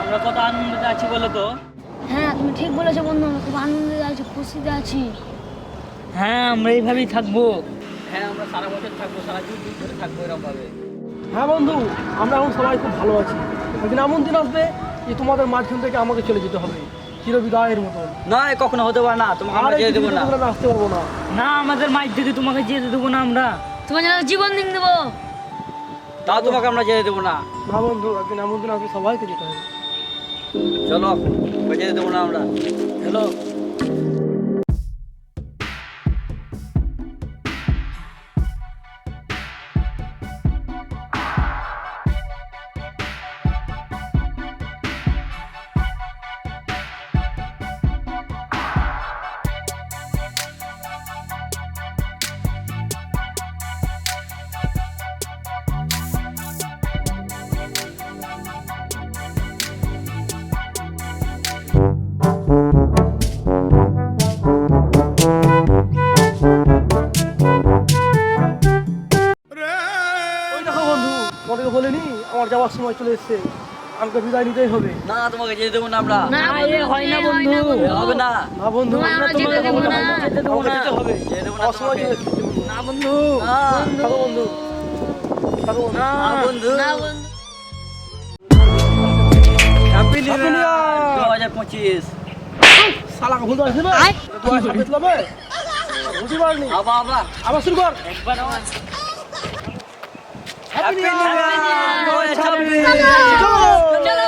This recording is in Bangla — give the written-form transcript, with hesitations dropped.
আমরা কত আনন্দে আছি বলো তো। হ্যাঁ তুমি ঠিক বলেছো বন্ধু, আমরা খুব আনন্দে আছি, খুশিতে আছি। হ্যাঁ আমরা এইভাবেই থাকবো। হ্যাঁ আমরা সারা বছর থাকবো, সারা যুগ যুগ ধরে থাকবো এরকম ভাবে। হ্যাঁ বন্ধু, আমরা এখন সবাই খুব ভালো আছি। একদিন এমন দিন আসবে যে তোমাদের মাঝখান থেকে আমাকে চলে যেতে হবে চিরবিদায়ের মতন। নয়, কখনো হতে পারে না, তোমাকে আর আমরা এই যেতে দেবো পৃথিবীতে না। তোমরা আসতে পারবো না। না, আমাদের মাইর থেকে তোমাকে যেতে দেবো না আমরা। তোমার জন্য জীবন দিন দেবো। তাও তোমাকে আমরা যেতে দেবো না। না বন্ধু, একদিন এমন দিন আসবে সবাইকে যেতে হবে। চলো, ওকে যেতে দেবো না আমরা। হ্যালো। ওই দেখো বন্ধু, তোমাদেরকে বলিনি আমার যাওয়ার সময় চলে এসেছে, আমাকে বিদায় নিতেই হবে। না, তোমাকে যেতে দেবো না আমরা। না বন্ধু, হয় না এ বন্ধু, হয় না বন্ধু। হবে না। না বন্ধু, তোমায় আমরা যেতে দেবো না। যেতে দেবো আমাকে না। যেতে হবে। যেতে দেবো না আমার সময় তোমাকে। চলে এসেছে বন্ধু। না বন্ধু, থাকো বন্ধু, থাকো বন্ধু। না বন্ধু। না বন্ধু। হ্যাপি নিউ Happy New ইয়ার Year! 2025। শালা ভুল আসবে না, তোমার সাথে চলবে বুঝতে পারনি। আবার আবার শুরু কর। একবার আবার। Happy new year. Happy New Year! 2026। চলো। চলো।